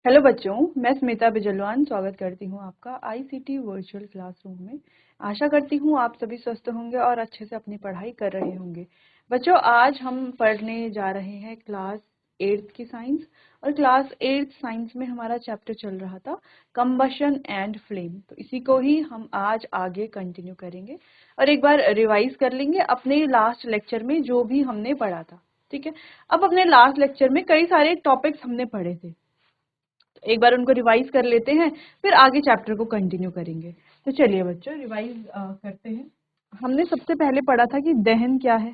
Hello बच्चों, मैं स्मिता बिजलवान स्वागत करती हूँ आपका आईसीटी वर्चुअल क्लासरूम में। आशा करती हूँ आप सभी स्वस्थ होंगे और अच्छे से अपनी पढ़ाई कर रहे होंगे। बच्चों, आज हम पढ़ने जा रहे हैं क्लास 8th की साइंस। और क्लास 8th साइंस में हमारा चैप्टर चल रहा था कंबशन एंड फ्लेम। तो इसी को ही हम आज आगे कंटिन्यू करेंगे और एक बार रिवाइज कर लेंगे अपने लास्ट लेक्चर में जो भी हमने पढ़ा था। ठीक है, अब अपने लास्ट लेक्चर में कई सारे टॉपिक्स हमने पढ़े थे, एक बार उनको रिवाइज कर लेते हैं, फिर आगे चैप्टर को कंटिन्यू करेंगे। तो चलिए बच्चों, रिवाइज करते हैं। हमने सबसे पहले पढ़ा था कि दहन क्या है,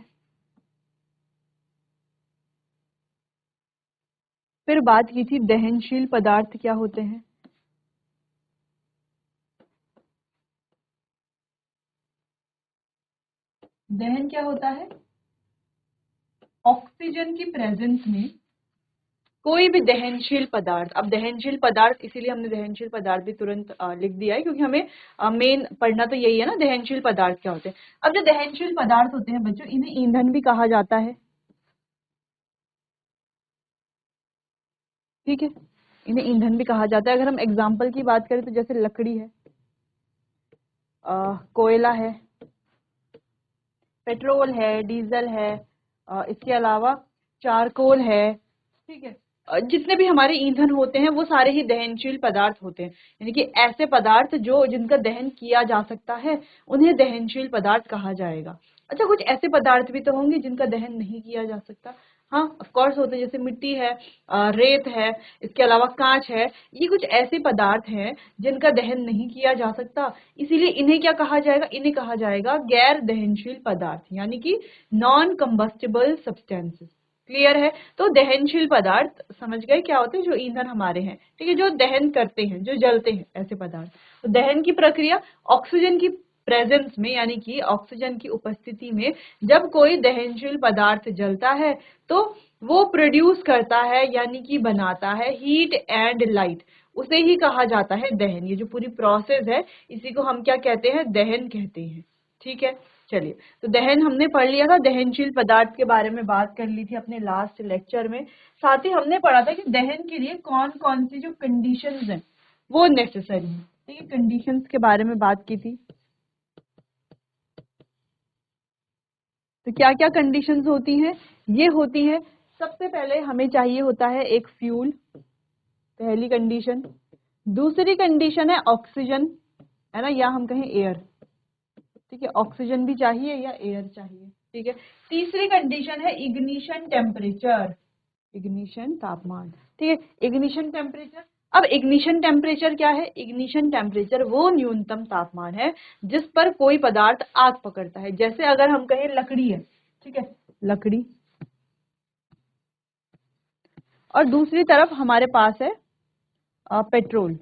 फिर बात की थी दहनशील पदार्थ क्या होते हैं, दहन क्या होता है, ऑक्सीजन की प्रेजेंस में कोई भी दहनशील पदार्थ। अब दहनशील पदार्थ, इसीलिए हमने दहनशील पदार्थ भी तुरंत लिख दिया है, क्योंकि हमें मेन पढ़ना तो यही है ना, दहनशील पदार्थ क्या होते हैं। अब जो दहनशील पदार्थ होते हैं बच्चों, इन्हें ईंधन भी कहा जाता है। ठीक है, इन्हें ईंधन भी कहा जाता है। अगर हम एग्जाम्पल की बात करें तो जैसे लकड़ी है, कोयला है, पेट्रोल है, डीजल है, इसके अलावा चारकोल है। ठीक है, जितने भी हमारे ईंधन होते हैं वो सारे ही दहनशील पदार्थ होते हैं, यानी कि ऐसे पदार्थ जो जिनका दहन किया जा सकता है उन्हें दहनशील पदार्थ कहा जाएगा। अच्छा, कुछ ऐसे पदार्थ भी तो होंगे जिनका दहन नहीं किया जा सकता। हाँ, ऑफ कोर्स होते हैं, जैसे मिट्टी है, रेत है, इसके अलावा कांच है। ये कुछ ऐसे पदार्थ हैं जिनका दहन नहीं किया जा सकता, इसीलिए इन्हें क्या कहा जाएगा, इन्हें कहा जाएगा गैर दहनशील पदार्थ, यानी कि नॉन कंबस्टिबल सब्सटेंसेस। क्लियर है? तो दहनशील पदार्थ समझ गए क्या होते हैं, जो ईंधन हमारे हैं, ठीक है, जो दहन करते हैं, जो जलते हैं, ऐसे पदार्थ। तो दहन की प्रक्रिया ऑक्सीजन की प्रेजेंस में, यानी कि ऑक्सीजन की उपस्थिति में जब कोई दहनशील पदार्थ जलता है तो वो प्रोड्यूस करता है, यानी कि बनाता है हीट एंड लाइट, उसे ही कहा जाता है दहन। ये जो पूरी प्रोसेस है इसी को हम क्या कहते हैं, दहन कहते हैं। ठीक है, चलिए, तो दहन हमने पढ़ लिया था, दहनशील पदार्थ के बारे में बात कर ली थी अपने लास्ट लेक्चर में। साथ ही हमने पढ़ा था कि दहन के लिए कौन कौन सी जो कंडीशंस हैं वो नेसेसरी है। ठीक है, कंडीशंस के बारे में बात की थी। तो क्या क्या कंडीशंस होती हैं, ये होती है, सबसे पहले हमें चाहिए होता है एक फ्यूल, पहली कंडीशन। दूसरी कंडीशन है ऑक्सीजन, है ना, या हम कहें एयर। ठीक है, ऑक्सीजन भी चाहिए या एयर चाहिए। ठीक है, तीसरी कंडीशन है इग्निशन टेम्परेचर, इग्निशन तापमान। ठीक है, इग्निशन टेम्परेचर। अब इग्निशन टेम्परेचर क्या है, इग्निशन टेम्परेचर वो न्यूनतम तापमान है जिस पर कोई पदार्थ आग पकड़ता है। जैसे अगर हम कहें लकड़ी है, ठीक है, लकड़ी, और दूसरी तरफ हमारे पास है पेट्रोल,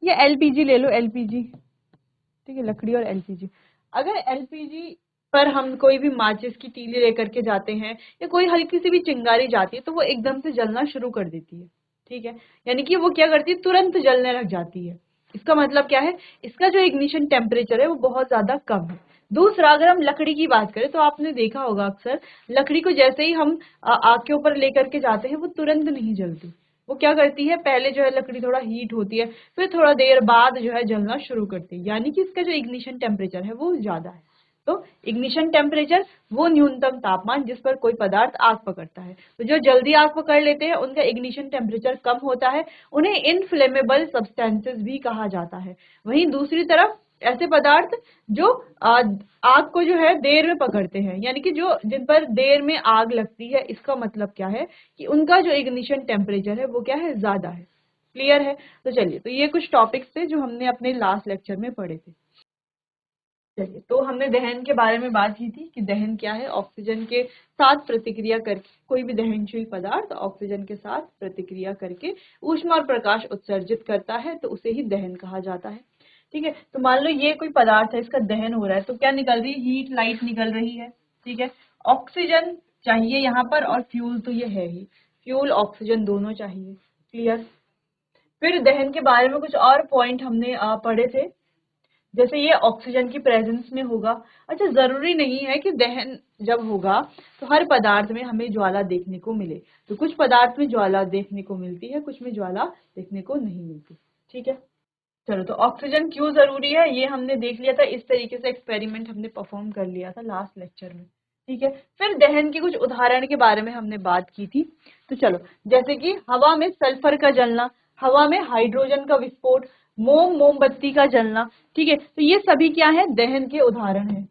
या एलपीजी ले लो, एलपीजी। ठीक है, लकड़ी और एलपीजी। अगर एलपीजी पर हम कोई भी माचिस की तीली लेकर के जाते हैं या कोई हल्की सी भी चिंगारी जाती है तो वो एकदम से जलना शुरू कर देती है। ठीक है, यानी कि वो क्या करती है, तुरंत जलने लग जाती है। इसका मतलब क्या है, इसका जो इग्निशन टेम्परेचर है वो बहुत ज्यादा कम है। दूसरा, अगर हम लकड़ी की बात करें तो आपने देखा होगा अक्सर लकड़ी को जैसे ही हम आग के ऊपर लेकर के जाते हैं वो तुरंत नहीं जलती। वो क्या करती है, पहले जो है लकड़ी थोड़ा हीट होती है, फिर थोड़ा देर बाद जो है जलना शुरू करती है, यानी कि इसका जो इग्निशन टेम्परेचर है वो ज्यादा है। तो इग्निशन टेम्परेचर वो न्यूनतम तापमान जिस पर कोई पदार्थ आग पकड़ता है। तो जो जल्दी आग पकड़ लेते हैं उनका इग्निशन टेम्परेचर कम होता है, उन्हें इनफ्लेमेबल सब्सटेंसेस भी कहा जाता है। वहीं दूसरी तरफ ऐसे पदार्थ जो आग को जो है देर में पकड़ते हैं, यानी कि जो जिन पर देर में आग लगती है, इसका मतलब क्या है कि उनका जो इग्निशन टेम्परेचर है वो क्या है, ज्यादा है। क्लियर है? तो चलिए, तो ये कुछ टॉपिक्स थे जो हमने अपने लास्ट लेक्चर में पढ़े थे। चलिए, तो हमने दहन के बारे में बात की थी कि दहन क्या है, ऑक्सीजन के साथ प्रतिक्रिया करके कोई भी दहनशील पदार्थ ऑक्सीजन के साथ प्रतिक्रिया करके ऊष्मा और प्रकाश उत्सर्जित करता है, तो उसे ही दहन कहा जाता है। ठीक है, तो मान लो ये कोई पदार्थ है, इसका दहन हो रहा है, तो क्या निकल रही है, हीट, लाइट निकल रही है। ठीक है, ऑक्सीजन चाहिए यहाँ पर, और फ्यूल तो ये है ही, फ्यूल ऑक्सीजन दोनों चाहिए। क्लियर? फिर दहन के बारे में कुछ और पॉइंट हमने पढ़े थे। जैसे ये ऑक्सीजन की प्रेजेंस में होगा। अच्छा, जरूरी नहीं है कि दहन जब होगा तो हर पदार्थ में हमें ज्वाला देखने को मिले। तो कुछ पदार्थ में ज्वाला देखने को मिलती है, कुछ में ज्वाला देखने को नहीं मिलती। ठीक है, चलो, तो ऑक्सीजन क्यों जरूरी है ये हमने देख लिया था। इस तरीके से एक्सपेरिमेंट हमने परफॉर्म कर लिया था लास्ट लेक्चर में। ठीक है, फिर दहन के कुछ उदाहरण के बारे में हमने बात की थी। तो चलो, जैसे कि हवा में सल्फर का जलना, हवा में हाइड्रोजन का विस्फोट, मोमबत्ती का जलना। ठीक है, तो ये सभी क्या है, दहन के उदाहरण है।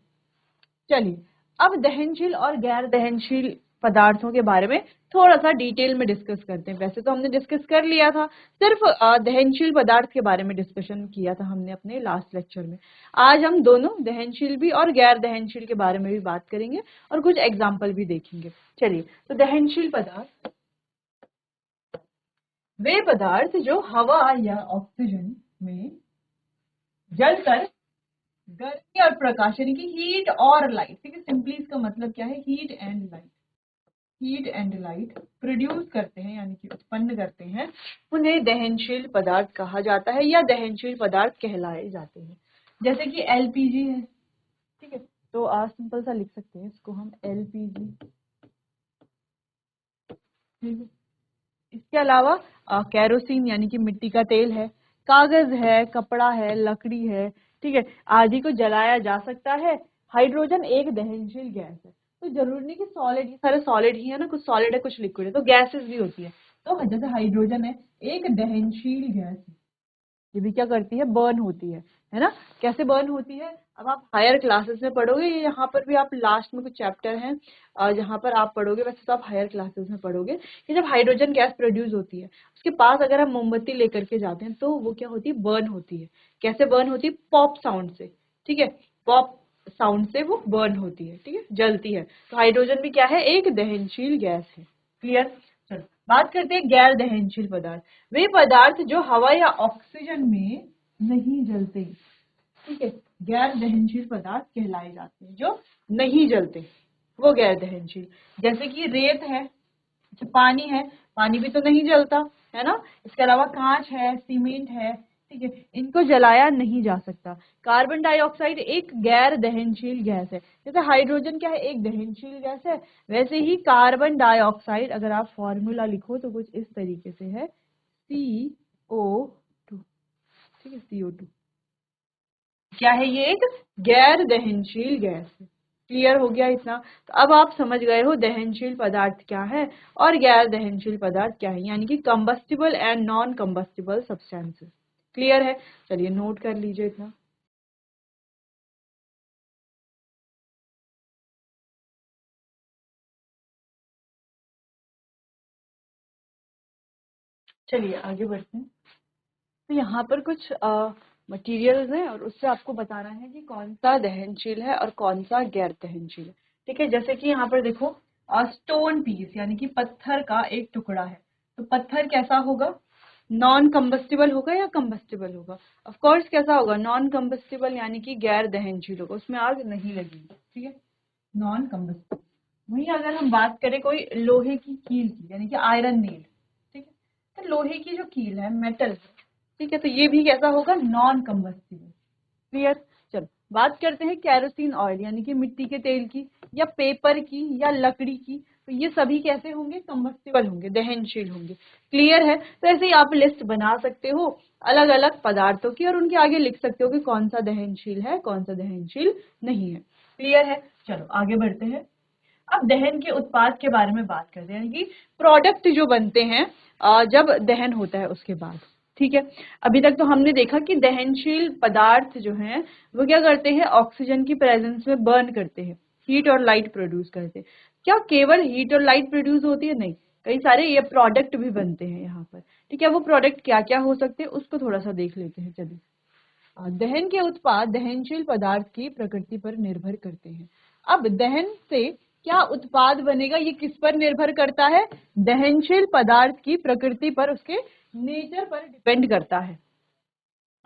चलिए, अब दहनशील और गैर दहनशील पदार्थों के बारे में थोड़ा सा डिटेल में डिस्कस करते हैं। वैसे तो हमने डिस्कस कर लिया था, सिर्फ दहनशील पदार्थ के बारे में डिस्कशन किया था हमने अपने लास्ट लेक्चर में। आज हम दोनों दहनशील भी और गैर दहनशील के बारे में भी बात करेंगे और कुछ एग्जाम्पल भी देखेंगे। चलिए, तो दहनशील पदार्थ वे पदार्थ जो हवा या ऑक्सीजन में जलकर गर्मी और प्रकाश यानी कि हीट और लाइट, ठीक है, सिंपली इसका मतलब क्या है, heat and light, heat and light produce करते हैं यानी कि उत्पन्न करते हैं, उन्हें दहनशील पदार्थ कहा जाता है या दहनशील पदार्थ कहलाए जाते हैं। जैसे कि एलपीजी है। ठीक है, तो आज सिंपल सा लिख सकते हैं इसको हम एलपीजी। ठीक है, इसके अलावा केरोसिन यानी कि मिट्टी का तेल है, कागज है, कपड़ा है, लकड़ी है, ठीक है, आदि को जलाया जा सकता है। हाइड्रोजन एक दहनशील गैस है। तो जरूरी नहीं कि सॉलिड, ये सारे सॉलिड ही है ना, कुछ सॉलिड है कुछ लिक्विड है, तो गैसेस भी होती है। तो जैसे हाइड्रोजन है, एक दहनशील गैस है, ये भी क्या करती है, बर्न होती है ना। कैसे बर्न होती है, अब आप हायर क्लासेस में पढ़ोगे, यहाँ पर भी आप लास्ट में कुछ चैप्टर हैं जहाँ पर आप पढ़ोगे, वैसे तो आप हायर क्लासेस में पढ़ोगे कि जब हाइड्रोजन गैस प्रोड्यूस होती है, उसके पास अगर हम मोमबत्ती लेकर के जाते हैं तो वो क्या होती है, बर्न होती है। कैसे बर्न होती है, पॉप साउंड से। ठीक है, पॉप साउंड से वो बर्न होती है, ठीक है, जलती है। तो हाइड्रोजन भी क्या है, एक दहनशील गैस है। क्लियर। चलो, बात करते हैं गैर दहनशील पदार्थ। वे पदार्थ जो हवा या ऑक्सीजन में नहीं जलते। ठीक है, गैर दहनशील पदार्थ कहलाए जाते हैं जो नहीं जलते, वो गैर दहनशील। जैसे कि रेत है, अच्छा, पानी है, पानी भी तो नहीं जलता, है ना। इसके अलावा कांच है, सीमेंट है, ठीक है, इनको जलाया नहीं जा सकता। कार्बन डाइऑक्साइड एक गैर दहनशील गैस है। जैसे हाइड्रोजन क्या है, एक दहनशील गैस है, वैसे ही कार्बन डाइऑक्साइड अगर आप फॉर्मूला लिखो तो कुछ इस तरीके से है, CO2। ठीक है, CO2 क्या है, ये एक गैर दहनशील गैस है। क्लियर हो गया इतना। तो अब आप समझ गए हो दहनशील पदार्थ क्या है और गैर दहनशील पदार्थ क्या है, यानी कि combustible and non combustible substances. Clear है, चलिए नोट कर लीजिए इतना। चलिए आगे बढ़ते हैं। तो यहाँ पर कुछ मटेरियल्स हैं और उससे आपको बताना है कि कौन सा दहनशील है और कौन सा गैर दहनशील है। ठीक है, जैसे कि यहाँ पर देखो, स्टोन पीस यानी कि पत्थर का एक टुकड़ा है। तो पत्थर कैसा होगा, नॉन कंबस्टिबल होगा या कंबस्टिबल होगा। ऑफ कोर्स कैसा होगा, नॉन कंबस्टिबल यानी कि गैर दहनशील होगा, उसमें आग नहीं लगेगी। ठीक है, नॉन कंबस्टिबल। वहीं अगर हम बात करें कोई लोहे की कील की यानी कि आयरन नेल, ठीक है, तो लोहे की जो कील है, मेटल, ठीक है, तो ये भी कैसा होगा, नॉन कंबस्टिबल। क्लियर। चलो, बात करते हैं कैरोसिन ऑयल यानी कि मिट्टी के तेल की, या पेपर की, या लकड़ी की। तो ये सभी कैसे होंगे, कंबस्टिबल होंगे, दहनशील होंगे। क्लियर है। तो ऐसे ही आप लिस्ट बना सकते हो अलग अलग पदार्थों की और उनके आगे लिख सकते हो कि कौन सा दहनशील है, कौन सा दहनशील नहीं है। क्लियर है, चलो आगे बढ़ते हैं। अब दहन के उत्पाद के बारे में बात करते हैं, यानी कि प्रोडक्ट जो बनते हैं जब दहन होता है उसके बाद। ठीक है, अभी तक तो हमने देखा कि दहनशील पदार्थ जो हैं वो क्या करते हैं, ऑक्सीजन की प्रेजेंस में बर्न करते हैं, हीट और लाइट प्रोड्यूस करते हैं। क्या केवल हीट और लाइट प्रोड्यूस होती है, नहीं, कई सारे ये प्रोडक्ट भी बनते हैं यहाँ पर। ठीक है, वो प्रोडक्ट क्या क्या हो सकते हैं उसको थोड़ा सा देख लेते हैं। चलिए, दहन के उत्पाद दहनशील पदार्थ की प्रकृति पर निर्भर करते हैं। अब दहन से क्या उत्पाद बनेगा, ये किस पर निर्भर करता है, दहनशील पदार्थ की प्रकृति पर, उसके नेचर पर डिपेंड करता है।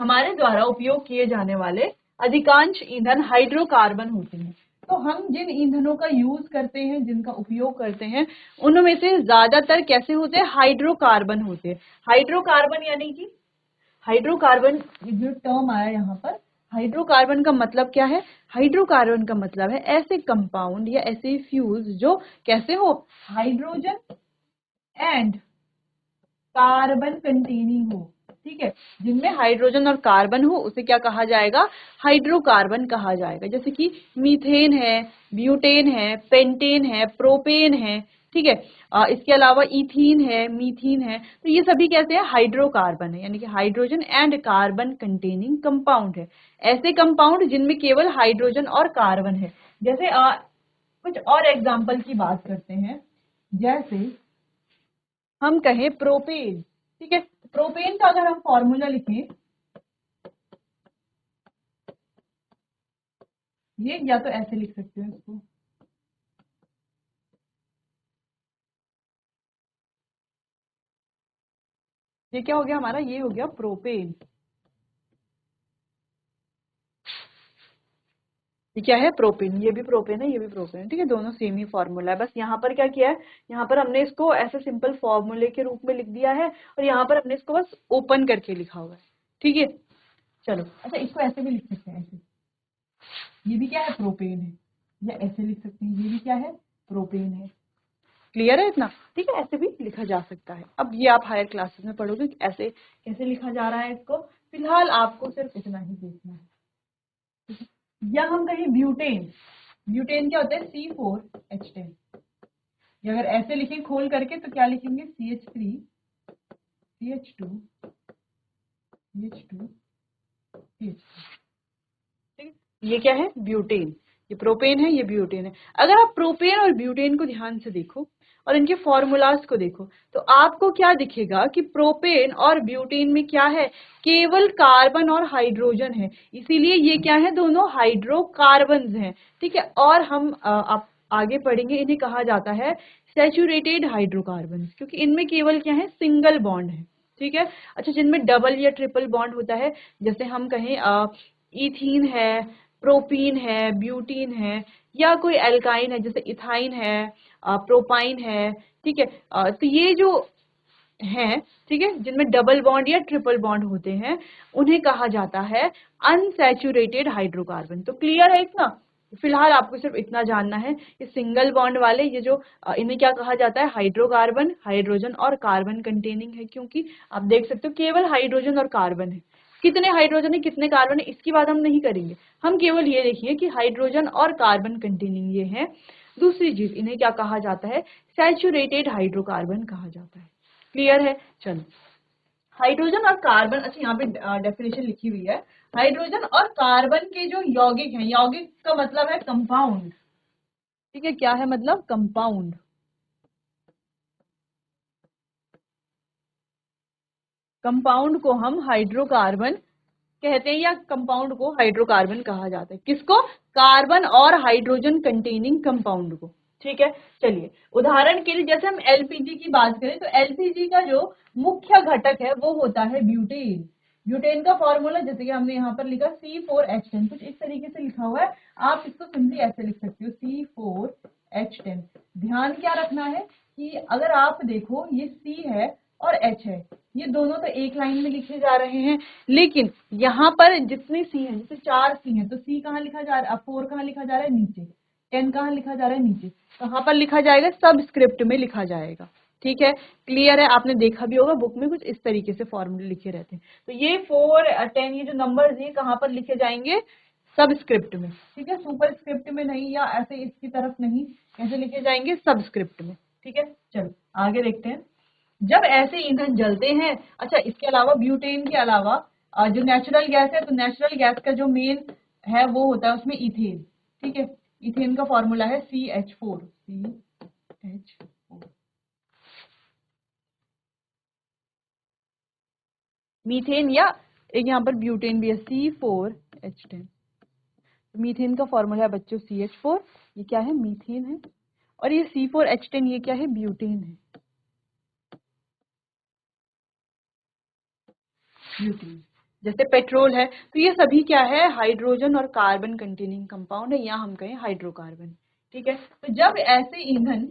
हमारे द्वारा उपयोग किए जाने वाले अधिकांश ईंधन हाइड्रोकार्बन होते हैं। तो हम जिन ईंधनों का यूज करते हैं, जिनका उपयोग करते हैं, उनमें से ज्यादातर कैसे होते हैं, हाइड्रोकार्बन होते हैं। हाइड्रोकार्बन यानी कि हाइड्रोकार्बन जो टर्म आया यहाँ पर, हाइड्रोकार्बन का मतलब क्या है? हाइड्रोकार्बन का मतलब है ऐसे कंपाउंड या ऐसे फ्यूल्स जो कैसे हो, हाइड्रोजन एंड कार्बन कंटेनिंग हो, ठीक है, जिनमें हाइड्रोजन और कार्बन हो उसे क्या कहा जाएगा? हाइड्रोकार्बन कहा जाएगा। जैसे कि मीथेन है, ब्यूटेन है, पेंटेन है, प्रोपेन है, ठीक है, इसके अलावा इथीन है, मीथीन है, तो ये सभी कैसे हैं? हाइड्रोकार्बन है, यानी कि hydrogen and carbon containing compound है। ऐसे कंपाउंड जिनमें केवल हाइड्रोजन और कार्बन है। जैसे कुछ और एग्जाम्पल की बात करते हैं, जैसे हम कहें प्रोपेन, ठीक है, प्रोपेन का अगर हम फॉर्मूला लिखें, ये या तो ऐसे लिख सकते हो इसको, ये क्या हो गया हमारा? ये हो गया प्रोपेन। ये क्या है? प्रोपेन। ये भी प्रोपेन है, ये भी प्रोपेन है, ठीक है, दोनों सेम ही फॉर्मूला है। बस यहाँ पर क्या किया है, यहाँ पर हमने इसको ऐसे सिंपल फॉर्मूले के रूप में लिख दिया है और यहाँ पर हमने इसको बस ओपन करके लिखा हुआ है, ठीक है। चलो, अच्छा इसको ऐसे भी लिख सकते हैं, ऐसे, ये भी क्या है? प्रोपेन है। या ऐसे लिख सकते हैं, ये भी क्या है? प्रोपेन है। क्लियर है इतना? ठीक है, ऐसे भी लिखा जा सकता है। अब ये आप हायर क्लासेस में पढ़ोगे कि ऐसे कैसे लिखा जा रहा है इसको। फिलहाल आपको सिर्फ इतना ही देखना है। या हम कहें ब्यूटेन, ब्यूटेन क्या होता है? C4H10। ये अगर ऐसे लिखें खोल करके तो क्या लिखेंगे? CH3 CH2 CH2 CH3, ठीक है। ये क्या है? ब्यूटेन। ये प्रोपेन है, ये ब्यूटेन है। अगर आप प्रोपेन और ब्यूटेन को ध्यान से देखो और इनके फॉर्मूलाज को देखो तो आपको क्या दिखेगा कि प्रोपेन और ब्यूटेन में क्या है? केवल कार्बन और हाइड्रोजन है, इसीलिए ये क्या है? दोनों हाइड्रोकार्बन्स हैं, ठीक है। और हम आप आगे पढ़ेंगे, इन्हें कहा जाता है सैचुरेटेड हाइड्रोकार्बन्स, क्योंकि इनमें केवल क्या है? सिंगल बॉन्ड है, ठीक है। अच्छा, जिनमें डबल या ट्रिपल बॉन्ड होता है, जैसे हम कहें इथीन है, प्रोपीन है, ब्यूटीन है, या कोई एल्काइन है जैसे इथाइन है, प्रोपाइन है, ठीक है। तो ये जो हैं, ठीक है, जिनमें डबल बॉन्ड या ट्रिपल बॉन्ड होते हैं, उन्हें कहा जाता है अनसैचुरेटेड हाइड्रोकार्बन। तो क्लियर है इतना? फिलहाल आपको सिर्फ इतना जानना है कि सिंगल बॉन्ड वाले ये जो इन्हें क्या कहा जाता है? हाइड्रोकार्बन, हाइड्रोजन और कार्बन कंटेनिंग है, क्योंकि आप देख सकते हो केवल हाइड्रोजन और कार्बन है। कितने हाइड्रोजन है, कितने कार्बन है, इसकी बात हम नहीं करेंगे। हम केवल ये देखिए कि हाइड्रोजन और कार्बन कंटेनिंग ये है। दूसरी चीज, इन्हें क्या कहा जाता है? सैचुरेटेड हाइड्रोकार्बन कहा जाता है। क्लियर है? चलो, हाइड्रोजन और कार्बन, अच्छा यहाँ पे डेफिनेशन लिखी हुई है। हाइड्रोजन और कार्बन के जो यौगिक हैं, यौगिक का मतलब है कंपाउंड, ठीक है, क्या है मतलब? कंपाउंड। कंपाउंड को हम हाइड्रोकार्बन कहते हैं, या कंपाउंड को हाइड्रोकार्बन कहा जाता है। किसको? कार्बन और हाइड्रोजन कंटेनिंग कंपाउंड को, ठीक है। चलिए, उदाहरण के लिए जैसे हम एलपीजी की बात करें तो एलपीजी का जो मुख्य घटक है वो होता है ब्यूटेन। ब्यूटेन का फॉर्मूला जैसे कि हमने यहाँ पर लिखा C4H10, कुछ इस तरीके से लिखा हुआ है। आप इसको सिंपली ऐसे लिख सकते हो, C4H10। ध्यान क्या रखना है कि अगर आप देखो ये C है और H है, ये दोनों तो एक लाइन में लिखे जा रहे हैं, लेकिन यहाँ पर जितने सी हैं, जैसे 4 सी हैं, तो सी कहाँ लिखा जा रहा है? 4 कहाँ लिखा जा रहा है? नीचे। 10 कहाँ लिखा जा रहा है? नीचे। कहाँ पर लिखा जाएगा? सबस्क्रिप्ट में लिखा जाएगा, ठीक है। क्लियर है? आपने देखा भी होगा बुक में कुछ इस तरीके से फॉर्मूले लिखे रहते हैं। तो ये 4 10 ये जो नंबर्स ये कहाँ पर लिखे जाएंगे? सबस्क्रिप्ट में, ठीक है, सुपर स्क्रिप्ट में नहीं, या ऐसे इसकी तरफ नहीं, ऐसे लिखे जाएंगे सबस्क्रिप्ट में, ठीक है। चलो आगे देखते हैं। जब ऐसे ईंधन जलते हैं, अच्छा इसके अलावा ब्यूटेन के अलावा जो नेचुरल गैस है, तो नेचुरल गैस का जो मेन है वो होता है उसमें इथेन, ठीक है। इथेन का फॉर्मूला है CH4, CH4। मीथेन, या एक यहाँ पर ब्यूटेन भी है, C4H10। मीथेन का फॉर्मूला है बच्चों CH4, ये क्या है? मीथेन है। और ये C4H10 ये क्या है? ब्यूटेन है, ब्यूटेन। जैसे पेट्रोल है, तो ये सभी क्या है? हाइड्रोजन और कार्बन कंटेनिंग कंपाउंड है, या हम कहें हाइड्रोकार्बन, ठीक है। तो जब ऐसे ईंधन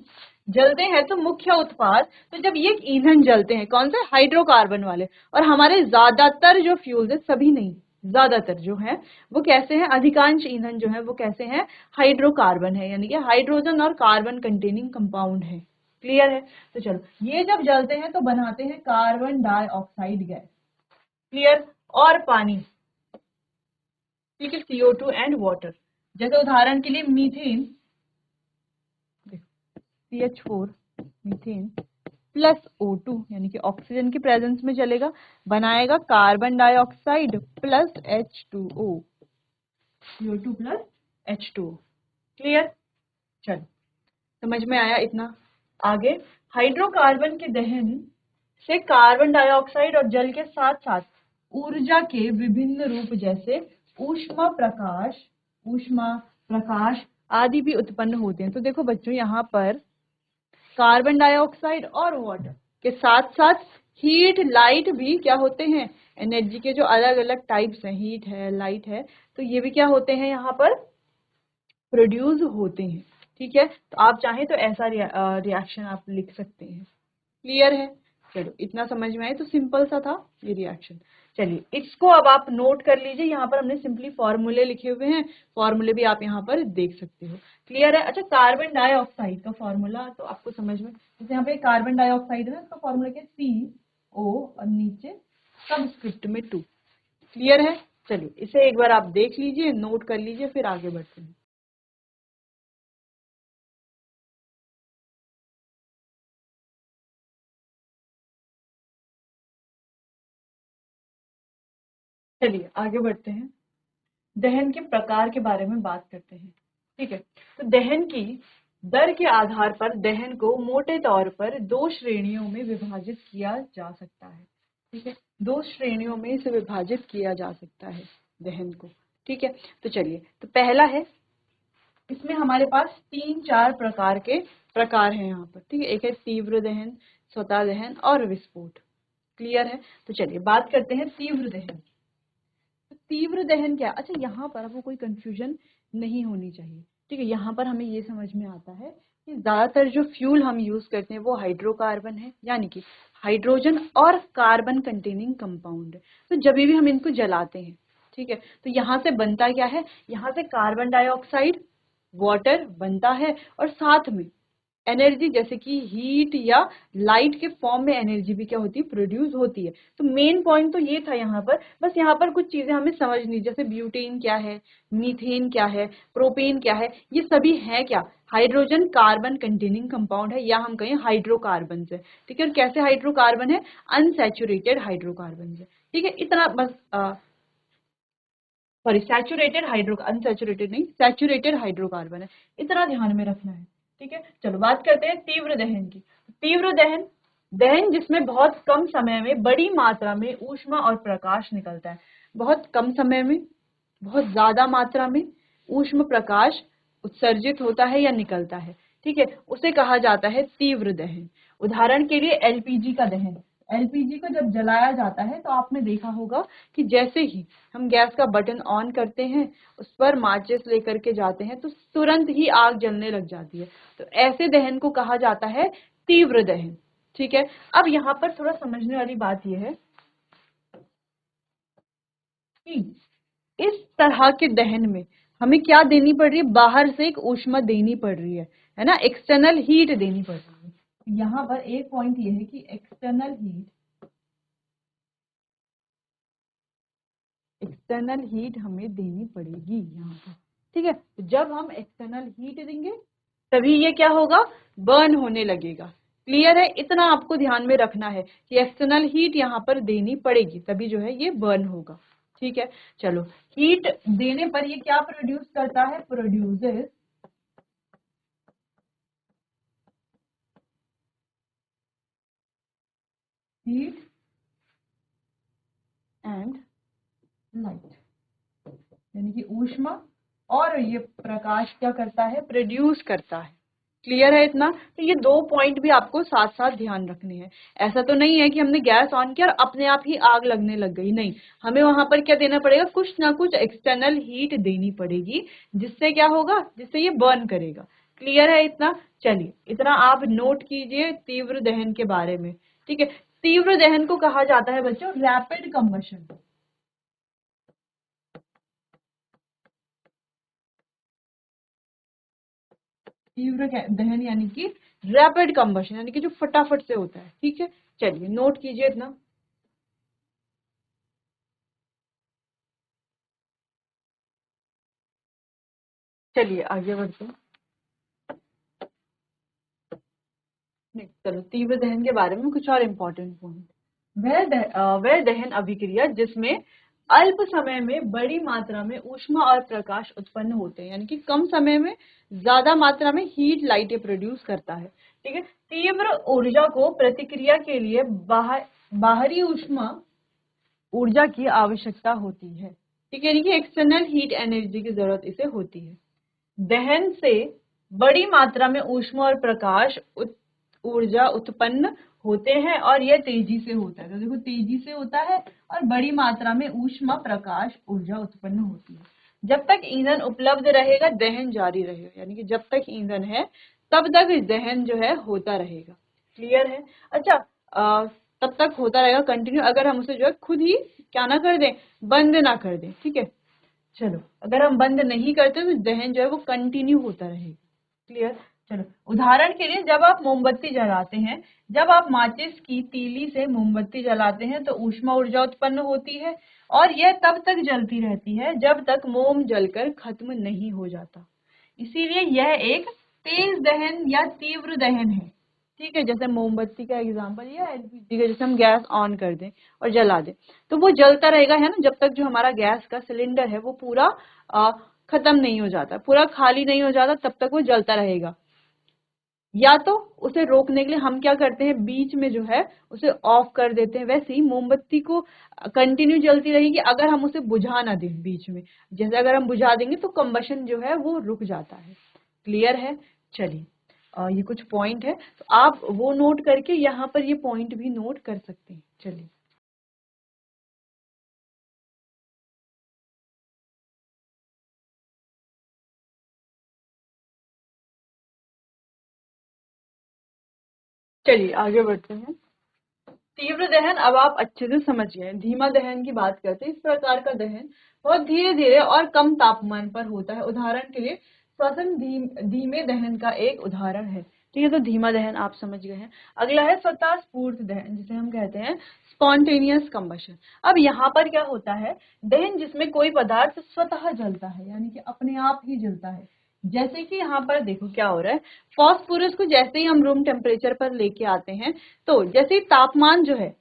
जलते हैं तो मुख्य उत्पाद, तो जब ये ईंधन जलते हैं कौन से? हाइड्रोकार्बन वाले। और हमारे ज्यादातर जो फ्यूल्स है, सभी नहीं, ज्यादातर जो है वो कैसे हैं, अधिकांश ईंधन जो है वो कैसे हैं, हाइड्रोकार्बन है, यानी कि हाइड्रोजन और कार्बन कंटेनिंग कंपाउंड है। क्लियर है? तो चलो, ये जब जलते हैं तो बनाते हैं कार्बन डाइऑक्साइड गैस। क्लियर? और पानी, ठीक है, CO2 एंड वाटर। जैसे उदाहरण के लिए methane, CH4 methane plus O2 यानी कि ऑक्सीजन की प्रेजेंस में चलेगा, बनाएगा carbon dioxide plus H2O, CO2 plus H2O। Clear? चलो, समझ में आया इतना? आगे, हाइड्रोकार्बन के दहन से कार्बन डाइऑक्साइड और जल के साथ साथ ऊर्जा के विभिन्न रूप जैसे ऊष्मा, प्रकाश आदि भी उत्पन्न होते हैं। तो देखो बच्चों, यहाँ पर कार्बन डाइऑक्साइड और वाटर के साथ साथ हीट, लाइट भी क्या होते हैं, एनर्जी के जो अलग अलग टाइप्स हैं, हीट है, लाइट है, तो ये भी क्या होते हैं, यहाँ पर प्रोड्यूस होते हैं। ठीक है? तो आप चाहें तो ऐसा रिएक्शन आप लिख सकते हैं। क्लियर है? चलो, इतना समझ में आए तो सिंपल सा था ये रिएक्शन। चलिए, इसको अब आप नोट कर लीजिए, यहाँ पर हमने सिंपली फॉर्मूले लिखे हुए हैं, फॉर्मूले भी आप यहाँ पर देख सकते हो। क्लियर है? अच्छा, कार्बन डाइऑक्साइड का फॉर्मूला तो आपको समझ में, जैसे यहाँ पे कार्बन डाइऑक्साइड है ना, इसका फॉर्मूला क्या है, CO और नीचे सबस्क्रिप्ट में 2। क्लियर है? चलिए, इसे एक बार आप देख लीजिए, नोट कर लीजिए, फिर आगे बढ़ते हैं। चलिए आगे बढ़ते हैं, दहन के प्रकार के बारे में बात करते हैं। ठीक है? तो दहन की दर के आधार पर दहन को मोटे तौर पर 2 श्रेणियों में विभाजित किया जा सकता है। ठीक है? 2 श्रेणियों में इसे विभाजित किया जा सकता है दहन को। ठीक है? तो चलिए, तो पहला है, इसमें हमारे पास 3-4 प्रकार के प्रकार हैं यहाँ पर। ठीक है? एक है तीव्र दहन, स्वतः दहन और विस्फोट। क्लियर है? तो चलिए बात करते हैं तीव्र दहन। तीव्र दहन क्या? अच्छा, यहाँ पर आपको कोई कंफ्यूजन नहीं होनी चाहिए। ठीक है? यहाँ पर हमें ये समझ में आता है कि ज्यादातर जो फ्यूल हम यूज करते हैं वो हाइड्रोकार्बन है, यानी कि हाइड्रोजन और कार्बन कंटेनिंग कंपाउंड है। तो जब भी हम इनको जलाते हैं, ठीक है, तो यहाँ से बनता क्या है, यहाँ से कार्बन डाइऑक्साइड, वाटर बनता है, और साथ में एनर्जी जैसे कि हीट या लाइट के फॉर्म में एनर्जी भी क्या होती है, प्रोड्यूस होती है। तो मेन पॉइंट तो ये था यहाँ पर, बस यहाँ पर कुछ चीजें हमें समझनी, जैसे ब्यूटेन क्या है, मीथेन क्या है, प्रोपेन क्या है, ये सभी है क्या, हाइड्रोजन कार्बन कंटेनिंग कंपाउंड है, या हम कहें हाइड्रोकार्बन है। ठीक है? और कैसे हाइड्रोकार्बन है, अनसैचुरेटेड हाइड्रोकार्बन है। ठीक है? इतना बस, सॉरी, सैचुरेटेड हाइड्रो, अनसैचुरेटेड नहीं, सैचुरेटेड हाइड्रोकार्बन है, इतना ध्यान में रखना है। ठीक है? चलो बात करते हैं तीव्र दहन की। तीव्र दहन, दहन जिसमें बहुत कम समय में बड़ी मात्रा में ऊष्मा और प्रकाश निकलता है। बहुत कम समय में बहुत ज्यादा मात्रा में ऊष्म प्रकाश उत्सर्जित होता है या निकलता है। ठीक है? उसे कहा जाता है तीव्र दहन। उदाहरण के लिए एलपीजी का दहन। एलपीजी को जब जलाया जाता है तो आपने देखा होगा कि जैसे ही हम गैस का बटन ऑन करते हैं, उस पर माचिस लेकर के जाते हैं, तो तुरंत ही आग जलने लग जाती है। तो ऐसे दहन को कहा जाता है तीव्र दहन। ठीक है? अब यहाँ पर थोड़ा समझने वाली बात यह है कि इस तरह के दहन में हमें क्या देनी पड़ रही है, बाहर से एक ऊष्मा देनी पड़ रही है ना, एक्सटर्नल हीट देनी पड़ रही है। यहाँ पर एक पॉइंट ये है कि एक्सटर्नल हीट हमें देनी पड़ेगी यहाँ पर। ठीक है? तो जब हम एक्सटर्नल हीट देंगे तभी ये क्या होगा, बर्न होने लगेगा। क्लियर है? इतना आपको ध्यान में रखना है कि एक्सटर्नल हीट यहाँ पर देनी पड़ेगी, तभी जो है ये बर्न होगा। ठीक है? चलो, हीट देने पर ये क्या प्रोड्यूस करता है, प्रोड्यूसेस हीट एंड लाइट, यानी कि ऊष्मा और ये प्रकाश क्या करता है, प्रोड्यूस करता है। क्लियर है इतना? तो ये 2 पॉइंट भी आपको साथ साथ ध्यान रखने हैं। ऐसा तो नहीं है कि हमने गैस ऑन किया और अपने आप ही आग लगने लग गई, नहीं, हमें वहां पर क्या देना पड़ेगा, कुछ ना कुछ एक्सटर्नल हीट देनी पड़ेगी, जिससे क्या होगा, जिससे ये बर्न करेगा। क्लियर है इतना? चलिए, इतना आप नोट कीजिए तीव्र दहन के बारे में। ठीक है? तीव्र दहन को कहा जाता है बच्चों रैपिड कंबशन। तीव्र दहन यानी कि रैपिड कंबशन, यानी कि जो फटाफट से होता है। ठीक है, चलिए नोट कीजिए इतना। चलिए आगे बढ़ते हैं। नहीं, चलो तीव्र दहन के बारे में कुछ और इम्पोर्टेंट पॉइंट। वह दहन अभिक्रिया जिसमें अल्प समय में बड़ी मात्रा में ऊष्मा और प्रकाश उत्पन्न होते हैं, यानी कि कम समय में ज्यादा मात्रा में हीट लाइटें प्रोड्यूस करता है। ठीक है, तीव्र ऊर्जा को प्रतिक्रिया के लिए बाहरी ऊष्मा ऊर्जा की आवश्यकता होती है। ठीक है, यानी कि एक्सटर्नल हीट एनर्जी की जरूरत इसे होती है। दहन से बड़ी मात्रा में ऊष्मा और प्रकाश ऊर्जा उत्पन्न होते हैं और यह तेजी से होता है। तो देखो तेजी से होता है और बड़ी मात्रा में ऊष्मा प्रकाश ऊर्जा उत्पन्न होती है। जब तक ईंधन उपलब्ध रहेगा दहन जारी रहेगा, यानी कि जब तक ईंधन है तब तक दहन जो है होता रहेगा। क्लियर है? अच्छा, तब तक होता रहेगा कंटिन्यू, अगर हम उसे जो है खुद ही क्या ना कर दें, बंद ना कर दें। ठीक है, चलो अगर हम बंद नहीं करते तो दहन जो है वो कंटिन्यू होता रहेगा। क्लियर? चलो उदाहरण के लिए जब आप मोमबत्ती जलाते हैं, जब आप माचिस की तीली से मोमबत्ती जलाते हैं तो ऊष्मा ऊर्जा उत्पन्न होती है और यह तब तक जलती रहती है जब तक मोम जलकर खत्म नहीं हो जाता। इसीलिए यह एक तेज दहन या तीव्र दहन है। ठीक है, जैसे मोमबत्ती का एग्जांपल या एलपीजी का, जैसे हम गैस ऑन कर दें और जला दें तो वो जलता रहेगा, है ना, जब तक जो हमारा गैस का सिलेंडर है वो पूरा खत्म नहीं हो जाता, पूरा खाली नहीं हो जाता, तब तक वो जलता रहेगा। या तो उसे रोकने के लिए हम क्या करते हैं, बीच में जो है उसे ऑफ कर देते हैं। वैसे ही मोमबत्ती को कंटिन्यू जलती रहेगी अगर हम उसे बुझा ना दें बीच में। जैसे अगर हम बुझा देंगे तो कंबशन जो है वो रुक जाता है। क्लियर है? चलिए ये कुछ पॉइंट है तो आप वो नोट करके यहाँ पर ये पॉइंट भी नोट कर सकते हैं। चलिए चलिए आगे बढ़ते हैं। तीव्र दहन अब आप अच्छे से समझ गए। धीमा दहन की बात करते हैं। इस प्रकार का दहन बहुत धीरे धीरे और कम तापमान पर होता है। उदाहरण के लिए श्वसन धीमे दहन का एक उदाहरण है। ठीक है, तो धीमा दहन आप समझ गए हैं। अगला है स्वतः स्फूर्त दहन, जिसे हम कहते हैं स्पॉन्टेनियस कंबशन। अब यहाँ पर क्या होता है, दहन जिसमें कोई पदार्थ स्वतः जलता है, यानी कि अपने आप ही जलता है। जैसे कि यहाँ पर देखो क्या हो रहा है, फॉस्फोरस को जैसे ही हम रूम टेम्परेचर पर लेके आते हैं तो जैसे ही तापमान जो है,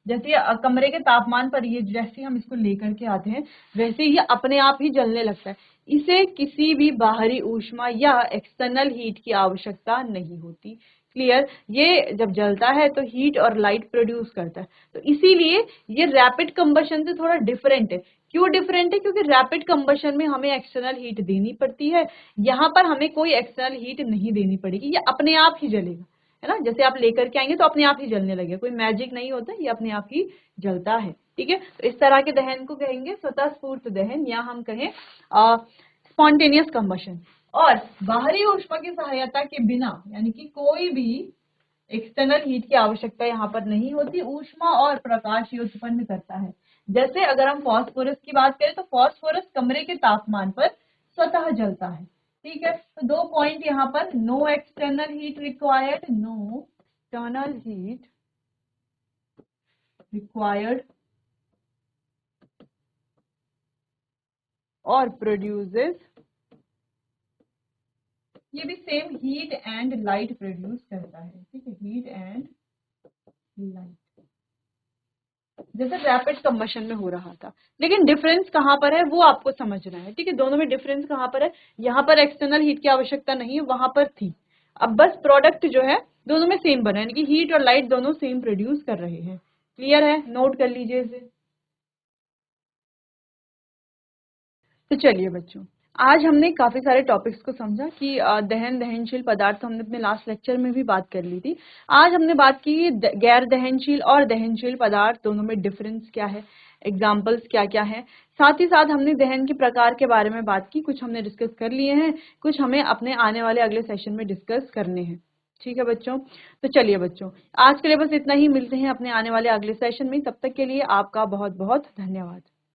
जैसे कमरे के तापमान पर ये जैसे हम इसको लेकर के आते हैं वैसे ही अपने आप ही जलने लगता है। इसे किसी भी बाहरी ऊष्मा या एक्सटर्नल हीट की आवश्यकता नहीं होती। क्लियर? ये जब जलता है तो हीट और लाइट प्रोड्यूस करता है, तो इसीलिए ये रैपिड कंबशन से थोड़ा डिफरेंट है। क्यों डिफरेंट है? क्योंकि रैपिड कंबशन में हमें एक्सटर्नल हीट देनी पड़ती है, यहाँ पर हमें कोई एक्सटर्नल हीट नहीं देनी पड़ेगी, ये अपने आप ही जलेगा। है ना, जैसे आप लेकर के आएंगे तो अपने आप ही जलने लगेगा, कोई मैजिक नहीं होता, ये अपने आप ही जलता है। ठीक है, तो इस तरह के दहन को कहेंगे स्वतः स्फूर्त दहन, या हम कहें स्पॉन्टेनियस कंबशन। और बाहरी ऊष्मा की सहायता के बिना, यानी कि कोई भी एक्सटर्नल हीट की आवश्यकता यहाँ पर नहीं होती, ऊष्मा और प्रकाश ही उत्पन्न करता है। जैसे अगर हम फास्फोरस की बात करें तो फास्फोरस कमरे के तापमान पर स्वतः जलता है। ठीक है, तो दो पॉइंट यहाँ पर, no external heat required, no external heat required और प्रोड्यूसेस, ये भी same heat and light produce करता है। ठीक है, हीट एंड लाइट, जैसे रैपिड कंबशन में हो रहा था। लेकिन डिफरेंस कहाँ पर है वो आपको समझना है। ठीक है, दोनों में डिफरेंस कहाँ पर है, यहाँ पर एक्सटर्नल हीट की आवश्यकता नहीं है, वहां पर थी। अब बस प्रोडक्ट जो है दोनों में सेम बना, यानी कि हीट और लाइट दोनों सेम प्रोड्यूस कर रहे हैं। क्लियर है? नोट कर लीजिए इसे। तो चलिए बच्चों, आज हमने काफी सारे टॉपिक्स को समझा कि दहनशील पदार्थ, हमने अपने लास्ट लेक्चर में भी बात कर ली थी। आज हमने बात की गैर दहनशील और दहनशील पदार्थ दोनों में डिफरेंस क्या है, एग्जाम्पल्स क्या क्या है। साथ ही साथ हमने दहन के प्रकार के बारे में बात की, कुछ हमने डिस्कस कर लिए हैं, कुछ हमें अपने आने वाले अगले सेशन में डिस्कस करने हैं। ठीक है बच्चों, तो चलिए बच्चों, आज के लिए बस इतना ही। मिलते हैं अपने आने वाले अगले सेशन में, तब तक के लिए आपका बहुत बहुत धन्यवाद।